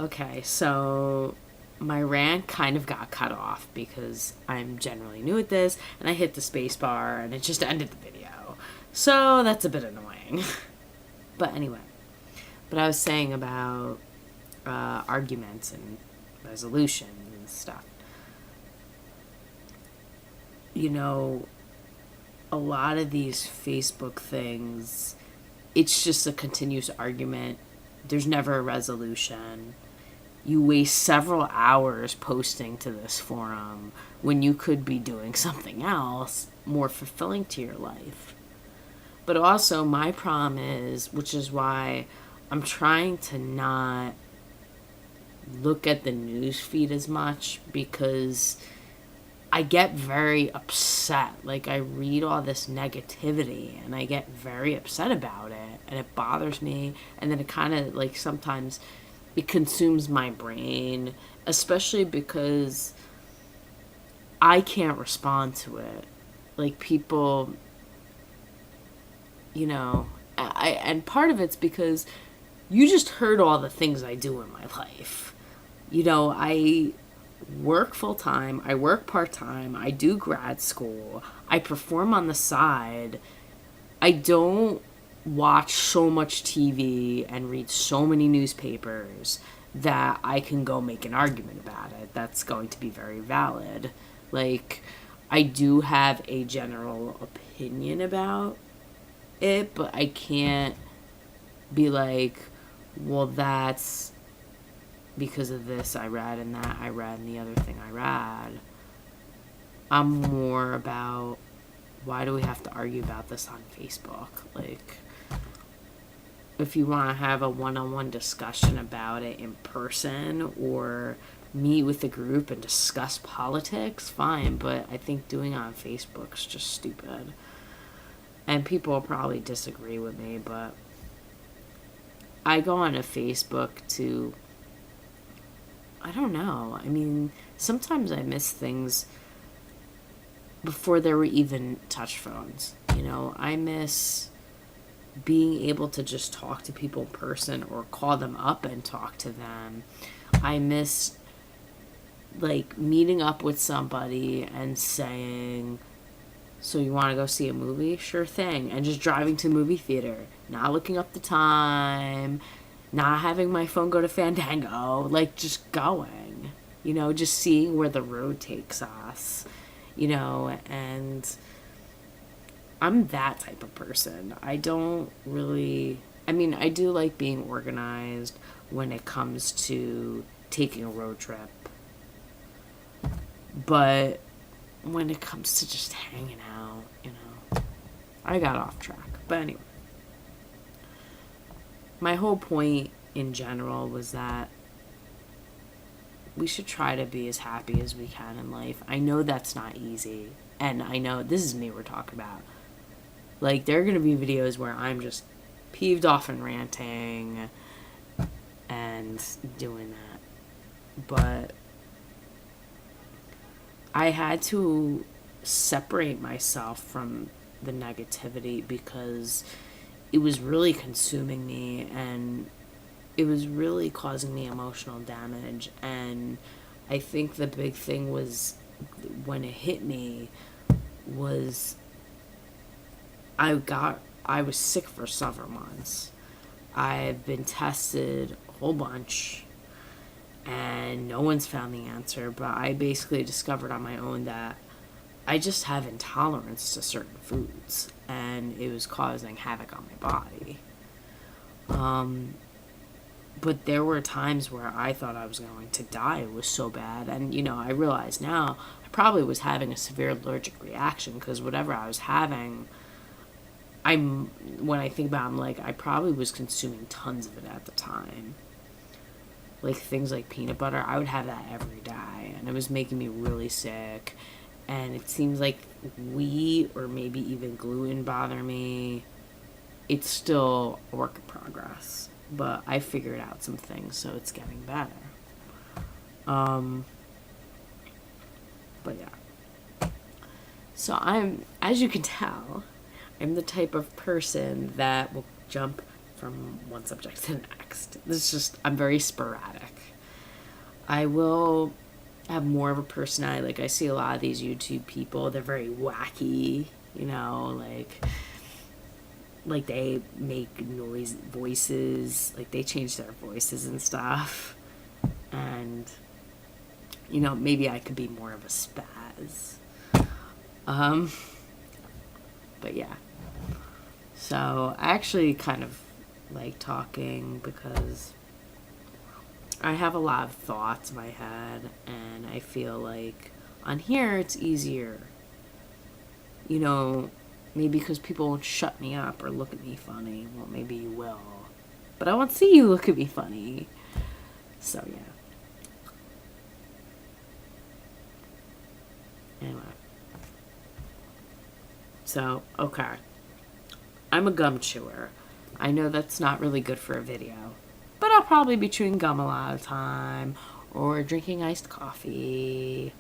Okay, so my rant kind of got cut off because I'm generally new at this, and I hit the space bar and it just ended the video. So that's a bit annoying. But anyway, but I was saying about arguments and resolution and stuff. You know, a lot of these Facebook things, it's just a continuous argument. There's never a resolution. You waste several hours posting to this forum when you could be doing something else more fulfilling to your life. But also, my problem is, which is why I'm trying to not look at the news feed as much, because I get very upset. Like, I read all this negativity and I get very upset about it, and it bothers me. And then it kind of, like, sometimes it consumes my brain, especially because I can't respond to it. Like, people, you know, and part of it's because you just heard all the things I do in my life. You know, I work full time, I work part time, I do grad school, I perform on the side. I don't watch so much TV and read so many newspapers that I can go make an argument about it that's going to be very valid. Like, I do have a general opinion about it, but I can't be like, well, that's because of this I read and that I read and the other thing I read. I'm more about, why do we have to argue about this on Facebook? Like, if you want to have a one-on-one discussion about it in person or meet with the group and discuss politics, fine, but I think doing it on Facebook is just stupid. And people will probably disagree with me, but I go on to Facebook to, I don't know. I mean, sometimes I miss things before there were even touch phones. You know, I miss being able to just talk to people in person or call them up and talk to them. I miss, like, meeting up with somebody and saying, so you want to go see a movie? Sure thing. And just driving to the movie theater, not looking up the time, not having my phone go to Fandango, like, just going, you know, just seeing where the road takes us, you know. And I'm that type of person. I don't really, I mean, I do like being organized when it comes to taking a road trip, but when it comes to just hanging out, you know, I got off track. But anyway, my whole point in general was that we should try to be as happy as we can in life. I know that's not easy, and I know this is me we're talking about. Like, there are going to be videos where I'm just peeved off and ranting and doing that. But I had to separate myself from the negativity because it was really consuming me and it was really causing me emotional damage. And I think the big thing was, when it hit me, was I was sick for several months. I've been tested a whole bunch and no one's found the answer, but I basically discovered on my own that I just have intolerance to certain foods, and it was causing havoc on my body. But there were times where I thought I was going to die. It was so bad, and, you know, I realize now I probably was having a severe allergic reaction because whatever I was having, when I think about it, I'm like, I probably was consuming tons of it at the time. Like, things like peanut butter, I would have that every day, and it was making me really sick. And it seems like wheat or maybe even gluten bother me. It's still a work in progress, but I figured out some things, so it's getting better. But yeah. So as you can tell, I'm the type of person that will jump from one subject to the next. I'm very sporadic. I will have more of a personality. Like, I see a lot of these YouTube people, they're very wacky, you know, like they make noise voices, like they change their voices and stuff. And you know, maybe I could be more of a spaz. Um but yeah. So I actually kind of like talking because I have a lot of thoughts in my head, and I feel like on here it's easier. You know, maybe because people won't shut me up or look at me funny. Well, maybe you will. But I won't see you look at me funny. So, yeah. Anyway. So, okay. I'm a gum chewer. I know that's not really good for a video. But I'll probably be chewing gum a lot of the time. Or drinking iced coffee.